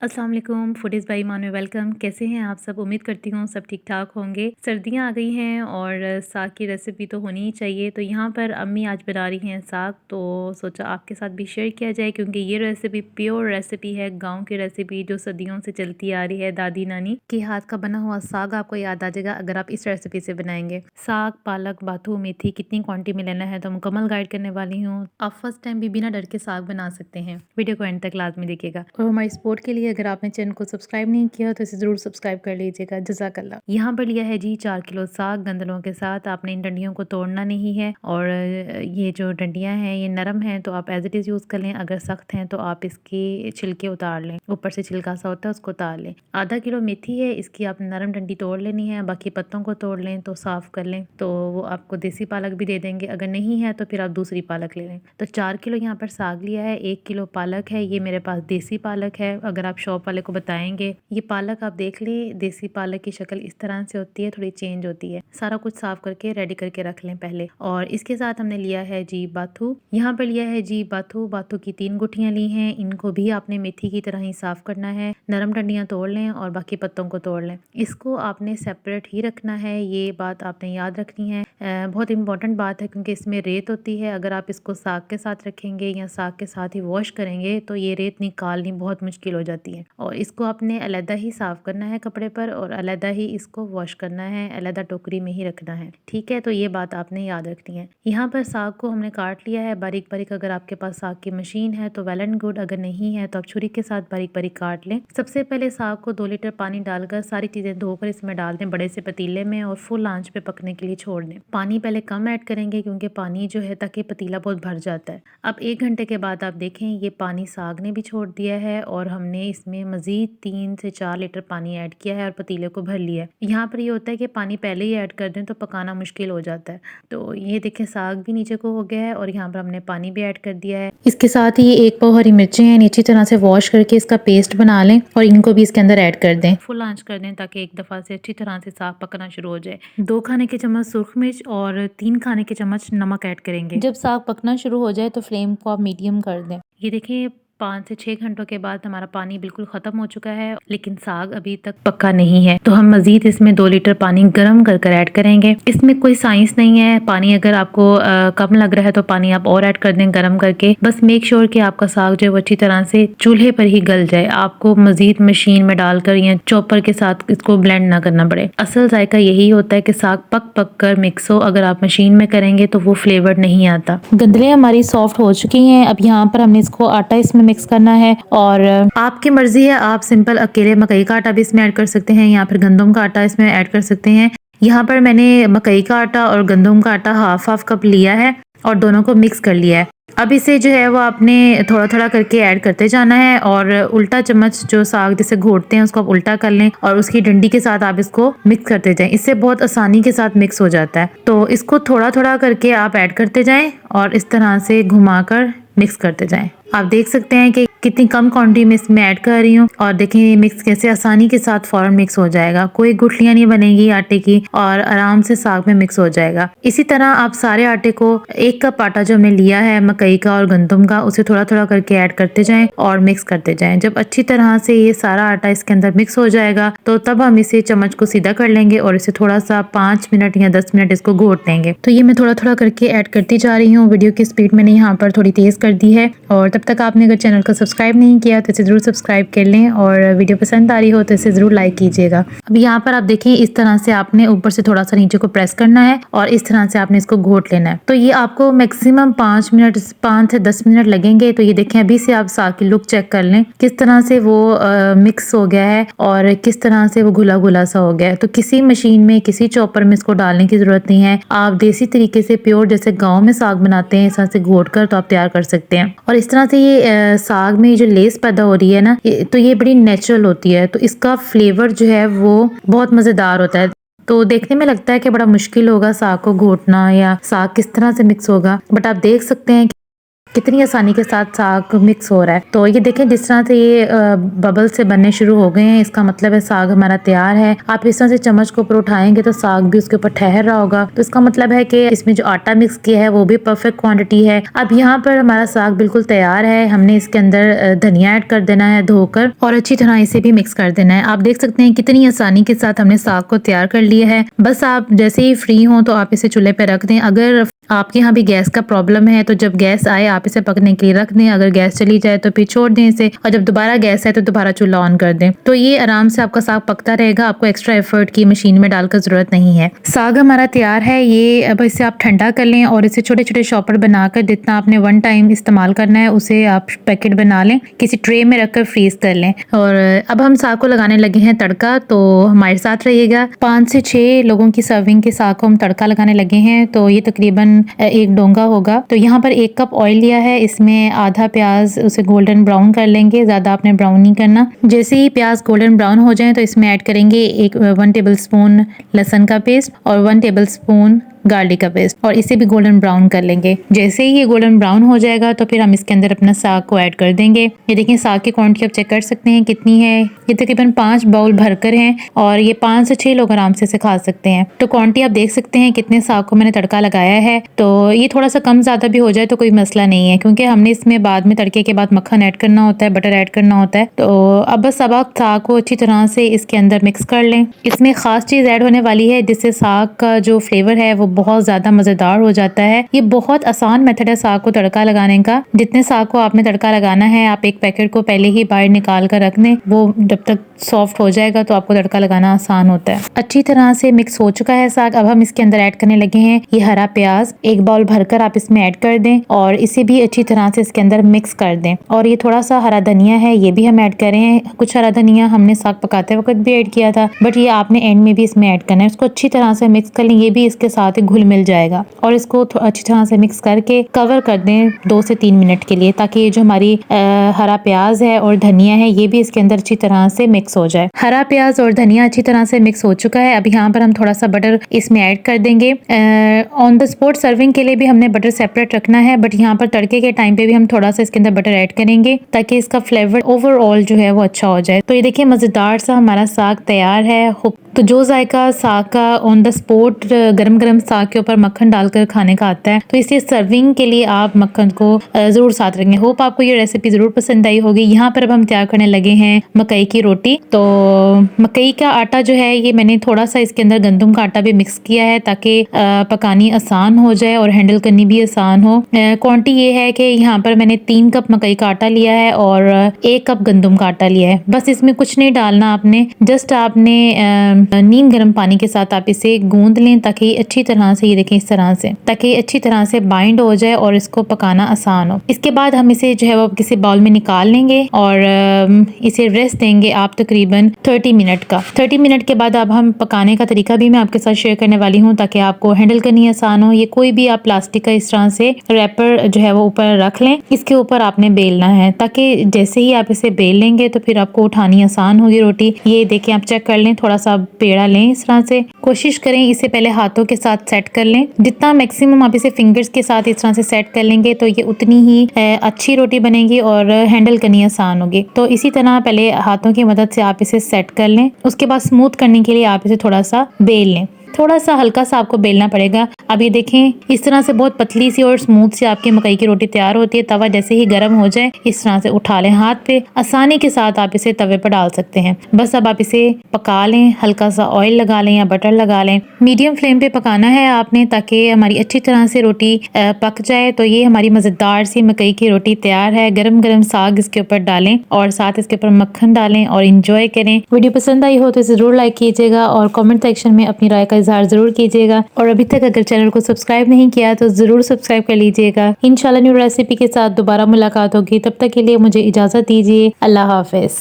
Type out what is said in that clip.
अस्सलाम वालेकुम foodies bye ईमान में वेलकम। कैसे हैं आप सब? उम्मीद करती हूँ सब ठीक-ठाक होंगे। सर्दियाँ आ गई हैं और साग की रेसिपी तो होनी ही चाहिए। तो यहाँ पर अम्मी आज बना रही हैं साग, तो सोचा आपके साथ भी शेयर किया जाए क्योंकि ये रेसिपी प्योर रेसिपी है, गाँव की रेसिपी जो सदियों से चलती आ रही है। दादी नानी के हाथ का बना हुआ साग आपको याद आ जाएगा अगर आप इस रेसिपी से बनाएंगे। साग, पालक, बाथू, मेथी कितनी क्वांटिटी में लेना है तो मुकम्मल गाइड करने वाली हूँ। आप फर्स्ट टाइम भी बिना डर के साग बना सकते हैं। वीडियो को एंड तक लाजमी देखिएगा और हमारी सपोर्ट के लिए अगर आपने चैनल को सब्सक्राइब नहीं किया तो इसे ज़रूर सब्सक्राइब कर लीजिएगा। जज़ाकल्लाह। यहाँ पर लिया है जी 4 किलो साग गंदलों के साथ। आपने इन डंडियों को तोड़ना नहीं है और ये जो डंडियाँ हैं ये नरम हैं तो आप एज इट इज़ यूज़ कर लें। अगर सख्त हैं तो आप इसके छिलके उतार लें, ऊपर से छिलका सा होता है उसको उतार लें। आधा किलो मेथी है, इसकी आप नरम डंडी तोड़ लेनी है, बाकी पत्तों को तोड़ लें तो साफ़ कर लें तो वो आपको देसी पालक भी दे देंगे। अगर नहीं है तो फिर आप दूसरी पालक ले लें। तो 4 किलो यहाँ पर साग लिया है, 1 किलो पालक है। ये मेरे पास देसी पालक है, अगर आप शॉप वाले को बताएंगे। ये पालक आप देख लें, देसी पालक की शक्ल इस तरह से होती है, थोड़ी चेंज होती है। सारा कुछ साफ करके रेडी करके रख लें पहले। और इसके साथ हमने लिया है जी बाथू। यहाँ पर लिया है जी बाथू। बाथू की 3 गुठियाँ ली हैं। इनको भी आपने मेथी की तरह ही साफ करना है। नरम डंडियाँ तोड़ लें और बाकी पत्तों को तोड़ लें। इसको आपने सेपरेट ही रखना है, ये बात आपने याद रखनी है। बहुत इंपॉर्टेंट बात है क्योंकि इसमें रेत होती है। अगर आप इसको साग के साथ रखेंगे या साग के साथ ही वॉश करेंगे तो ये रेत निकालनी बहुत मुश्किल हो जाती है। और इसको आपने अलहदा ही साफ करना है कपड़े पर और अलहदा ही इसको वॉश करना है, अलहदा टोकरी में ही रखना है। ठीक है, तो ये बात आपने याद रखनी है। यहाँ पर साग को हमने काट लिया है बारीक बारीक। अगर आपके पास साग की मशीन है तो वेल एंड गुड, अगर नहीं है तो आप छुरी के साथ बारीक बारीक काट लें। सबसे पहले साग को 2 लीटर पानी डालकर सारी चीजें धोकर इसमें डाल दें बड़े से पतीले में और फुल आंच पे पकने के लिए छोड़ दें। पानी पहले कम ऐड करेंगे क्योंकि पानी जो है ताकि पतीला बहुत भर जाता है। अब 1 घंटे के बाद आप देखें ये पानी साग ने भी छोड़ दिया है और हमने इसमें मजीद 3 से 4 लीटर पानी ऐड किया है और पतीले को भर लिया है। यहाँ पर ये होता है कि पानी पहले ही ऐड कर दें तो पकाना मुश्किल हो जाता है। तो ये देखें साग भी नीचे को हो गया है और यहाँ पर हमने पानी भी ऐड कर दिया है। इसके साथ ही 1 पाव हरी मिर्चें हैं, अच्छी तरह से वॉश करके इसका पेस्ट बना लें और इनको भी इसके अंदर ऐड कर दें। फुल आंच कर दें ताकि एक दफ़ा से अच्छी तरह से साग पकना शुरू हो जाए। 2 खाने के चम्मच सुरख मिर्च और 3 खाने के चम्मच नमक ऐड करेंगे। जब साग पकना शुरू हो जाए तो फ्लेम को आप मीडियम कर दें। ये देखिए 5 से 6 घंटों के बाद हमारा पानी बिल्कुल ख़त्म हो चुका है लेकिन साग अभी तक पक्का नहीं है। तो हम मज़ीद इसमें 2 लीटर पानी गर्म कर कर ऐड करेंगे। इसमें कोई साइंस नहीं है। पानी अगर आपको कम लग रहा है तो पानी आप और ऐड कर दें गर्म करके। बस मेक श्योर कि आपका साग जो है वो अच्छी तरह से चूल्हे पर ही गल जाए। आपको मज़ीद मशीन में डालकर या चॉपर के साथ इसको ब्लेंड ना करना पड़े। असल जायका यही होता है कि साग पक पक कर मिक्स हो। अगर आप मशीन में करेंगे तो वो फ्लेवर नहीं आता। गंदलें हमारी सॉफ्ट हो चुकी हैं। अब यहाँ पर हमने इसको आटा इसमें मिक्स करना है और आपकी मर्जी है, आप सिंपल अकेले मकई का आटा भी इसमें ऐड कर सकते हैं या फिर गंदम का आटा इसमें ऐड कर सकते हैं। यहाँ पर मैंने मकई का आटा और गंदम का आटा हाफ हाफ कप लिया है और दोनों को मिक्स कर लिया है। अब इसे जो है वो आपने थोड़ा थोड़ा करके ऐड करते जाना है और उल्टा चम्मच जो साग जिसे घोटते हैं उसको आप उल्टा कर लें और उसकी डंडी के साथ आप इसको मिक्स करते जाएं। इससे बहुत आसानी के साथ मिक्स हो जाता है। तो इसको थोड़ा थोड़ा करके आप ऐड करते जाएं और इस तरह से घुमाकर मिक्स करते जाएं। आप देख सकते हैं कि कितनी कम क्वांटिटी में इसमें ऐड कर रही हूँ और देखें ये मिक्स कैसे आसानी के साथ फौरन मिक्स हो जाएगा। कोई गुठलियां नहीं बनेगी आटे की और आराम से साग में मिक्स हो जाएगा। इसी तरह आप सारे आटे को 1 कप आटा जो हमने लिया है मकई का और गंदम का उसे थोड़ा थोड़ा करके ऐड करते जाएं और मिक्स करते जाएं। जब अच्छी तरह से ये सारा आटा इसके अंदर मिक्स हो जाएगा तो तब हम इसे चम्मच को सीधा कर लेंगे और इसे थोड़ा सा 5 मिनट या 10 मिनट इसको घोट लेंगे। तो ये मैं थोड़ा थोड़ा करके ऐड करती जा रही हूँ। वीडियो की स्पीड मैंने यहाँ पर थोड़ी तेज कर दी है और तब तक आपने अगर चैनल को सब्सक्राइब नहीं किया तो इसे जरूर सब्सक्राइब कर लें और वीडियो पसंद आ रही हो तो इसे जरूर लाइक कीजिएगा। अब यहाँ पर आप देखें इस तरह से आपने ऊपर से थोड़ा सा नीचे को प्रेस करना है और इस तरह से आपने इसको घोट लेना है। तो ये आपको मैक्सिमम 5 से 10 मिनट लगेंगे। तो ये देखें अभी से आप साग की लुक चेक कर लें किस तरह से वो मिक्स हो गया है और किस तरह से वो घुला घुला सा हो गया है। तो किसी मशीन में किसी चॉपर में इसको डालने की जरूरत नहीं है। आप देसी तरीके से प्योर जैसे गाँव में साग बनाते हैं इस तरह से घोट कर तो आप तैयार कर सकते हैं। और इस तरह से ये साग में जो लेस पैदा हो रही है ना तो ये बड़ी नेचुरल होती है। तो इसका फ्लेवर जो है वो बहुत मज़ेदार होता है। तो देखने में लगता है कि बड़ा मुश्किल होगा साग को घोटना या साग किस तरह से मिक्स होगा, बट आप देख सकते हैं कितनी आसानी के साथ साग मिक्स हो रहा है। तो ये देखें जिस तरह से ये बबल से बनने शुरू हो गए हैं, इसका मतलब है साग हमारा तैयार है। आप इस तरह से चम्मच को ऊपर उठाएंगे तो साग भी उसके ऊपर ठहर रहा होगा, तो इसका मतलब है कि इसमें जो आटा मिक्स किया है वो भी परफेक्ट क्वांटिटी है। अब यहाँ पर हमारा साग बिल्कुल तैयार है। हमने इसके अंदर धनिया ऐड कर देना है धोकर और अच्छी तरह इसे भी मिक्स कर देना है। आप देख सकते हैं कितनी आसानी के साथ हमने साग को तैयार कर लिया है। बस आप जैसे ही फ्री हो तो आप इसे चूल्हे पे रख दें। अगर आपके यहाँ भी गैस का प्रॉब्लम है तो जब गैस आए आप इसे पकने के लिए रख दें। अगर गैस चली जाए तो फिर छोड़ दें इसे, और जब दोबारा गैस आए तो दोबारा चूल्हा ऑन कर दें। तो ये आराम से आपका साग पकता रहेगा, आपको एक्स्ट्रा एफर्ट की मशीन में डालकर जरूरत नहीं है। साग हमारा तैयार है। ये अब इसे आप ठंडा कर लें और इसे छोटे छोटे शॉपर बनाकर जितना आपने वन टाइम इस्तेमाल करना है उसे आप पैकेट बना लें, किसी ट्रे में रखकर फ्रीज कर लें। और अब हम साग को लगाने लगे हैं तड़का, तो हमारे साथ रहिएगा। 5 से 6 लोगों की सर्विंग के साग को हम तड़का लगाने लगे हैं। तो ये तकरीबन एक डोंगा होगा। तो यहाँ पर 1 कप ऑयल लिया है, इसमें आधा प्याज उसे गोल्डन ब्राउन कर लेंगे, ज्यादा आपने ब्राउन नहीं करना। जैसे ही प्याज गोल्डन ब्राउन हो जाए तो इसमें ऐड करेंगे 1 टेबल स्पून लहसुन का पेस्ट और 1 टेबल स्पून गार्लिक का पेस्ट, और इसे भी गोल्डन ब्राउन कर लेंगे। जैसे ही ये गोल्डन ब्राउन हो जाएगा तो फिर हम इसके अंदर अपना साग को ऐड कर देंगे। ये देखिए साग की क्वांटिटी आप चेक कर सकते हैं कितनी है। ये तकरीबन 5 बाउल भरकर हैं और ये 5 से 6 लोग आराम से इसे खा सकते हैं। तो क्वांटिटी आप देख सकते हैं कितने साग को मैंने तड़का लगाया है। तो ये थोड़ा सा कम ज्यादा भी हो जाए तो कोई मसला नहीं है, क्योंकि हमने इसमें बाद में तड़के के बाद मक्खन ऐड करना होता है, बटर ऐड करना होता है। तो अब बस अब आप साग को अच्छी तरह से इसके अंदर मिक्स कर लें। इसमें खास चीज ऐड होने वाली है जिससे साग का जो फ्लेवर है वो बहुत ज्यादा मजेदार हो जाता है। ये बहुत आसान मेथड है साग को तड़का लगाने का। जितने साग को आपने तड़का लगाना है आप एक पैकेट को पहले ही बाहर निकाल कर रख दें, वो जब तक सॉफ्ट हो जाएगा तो आपको तड़का लगाना आसान होता है। अच्छी तरह से मिक्स हो चुका है साग। अब हम इसके अंदर ऐड करने लगे हैं ये हरा प्याज, 1 बाउल भरकर आप इसमें ऐड कर दें और इसे भी अच्छी तरह से इसके अंदर मिक्स कर दें। और ये थोड़ा सा हरा धनिया है, ये भी हम ऐड कर रहे हैं। कुछ हरा धनिया हमने साग पकाते वक्त भी ऐड किया था, बट ये आपने एंड में भी इसमें ऐड करना है। इसको अच्छी तरह से मिक्स कर लें, ये भी इसके साथ ही घुल मिल जाएगा। और इसको अच्छी तरह से मिक्स करके कवर कर दें 2 से 3 मिनट के लिए, ताकि ये जो हमारी हरा प्याज है और धनिया है ये भी इसके अंदर अच्छी तरह से मिक्स हो जाए। हरा प्याज और धनिया अच्छी तरह से मिक्स हो चुका है। अब यहाँ पर हम थोड़ा सा बटर इसमें ऐड कर देंगे। ऑन द स्पॉट सर्विंग के लिए भी हमने बटर सेपरेट रखना है, बट यहाँ पर तड़के के टाइम पे भी हम थोड़ा सा इसके अंदर बटर ऐड करेंगे ताकि इसका फ्लेवर ओवरऑल जो है वो अच्छा हो जाए। तो ये देखिए मजेदार सा हमारा साग तैयार है। तो जो जायका साग का ऑन द स्पॉट गरम गरम साग के ऊपर मक्खन डालकर खाने का आता है, तो इसलिए सर्विंग के लिए आप मक्खन को जरूर साथ रखेंगे। होप आपको ये रेसिपी जरूर पसंद आई होगी। यहाँ पर अब हम तैयार करने लगे हैं मकई की रोटी। तो मकई का आटा जो है ये मैंने थोड़ा सा इसके अंदर गंदम का आटा भी मिक्स किया है ताकि पकानी आसान हो जाए और हैंडल करनी भी आसान हो। क्वांटिटी ये है कि यहाँ पर मैंने 3 कप मकई का आटा लिया है और 1 कप गंदम का आटा लिया है। बस इसमें कुछ नहीं डालना आपने, जस्ट आपने नीम गर्म पानी के साथ आप इसे गूंद लें ताकि अच्छी तरह से, ये देखें इस तरह से, ताकि अच्छी तरह से बाइंड हो जाए और इसको पकाना आसान हो। इसके बाद हम इसे जो है वो किसी बाउल में निकाल लेंगे और इसे रेस्ट देंगे आप तकरीबन 30 मिनट का। 30 मिनट के बाद अब हम पकाने का तरीका भी मैं आपके साथ शेयर करने वाली हूँ ताकि आपको हैंडल करनी आसान हो। ये कोई भी आप प्लास्टिक का इस तरह से रैपर जो है वो ऊपर रख लें, इसके ऊपर आपने बेलना है ताकि जैसे ही आप इसे बेल लेंगे तो फिर आपको उठानी आसान होगी रोटी। ये देखें आप चेक कर लें, थोड़ा सा पेड़ा लें इस तरह से। कोशिश करें इसे पहले हाथों के साथ सेट कर लें। जितना मैक्सिमम आप इसे फिंगर्स के साथ इस तरह से सेट कर लेंगे तो ये उतनी ही अच्छी रोटी बनेगी और हैंडल करनी आसान होगी। तो इसी तरह पहले हाथों की मदद से आप इसे सेट कर लें। उसके बाद स्मूथ करने के लिए आप इसे थोड़ा सा बेल लें। थोड़ा सा हल्का सा आपको बेलना पड़ेगा। अब ये देखें इस तरह से बहुत पतली सी और स्मूथ सी आपकी मकई की रोटी तैयार होती है। तवा जैसे ही गर्म हो जाए इस तरह से उठा लें हाथ पे, आसानी के साथ आप इसे तवे पर डाल सकते हैं। बस अब आप इसे पका लें, हल्का सा ऑयल लगा लें या बटर लगा लें। मीडियम फ्लेम पे पकाना है आपने ताकि हमारी अच्छी तरह से रोटी पक जाए। तो ये हमारी मजेदार सी मकई की रोटी तैयार है। गरम गरम साग इसके ऊपर डालें और साथ इसके ऊपर मक्खन डालें और इंजॉय करें। वीडियो पसंद आई हो तो जरूर लाइक कीजिएगा और कमेंट सेक्शन में अपनी राय का इजहार जरूर कीजिएगा। और अभी तक अगर चैनल को सब्सक्राइब नहीं किया तो जरूर सब्सक्राइब कर लीजिएगा। इंशाल्लाह न्यू रेसिपी के साथ दोबारा मुलाकात होगी। तब तक के लिए मुझे इजाजत दीजिए। अल्लाह हाफिज।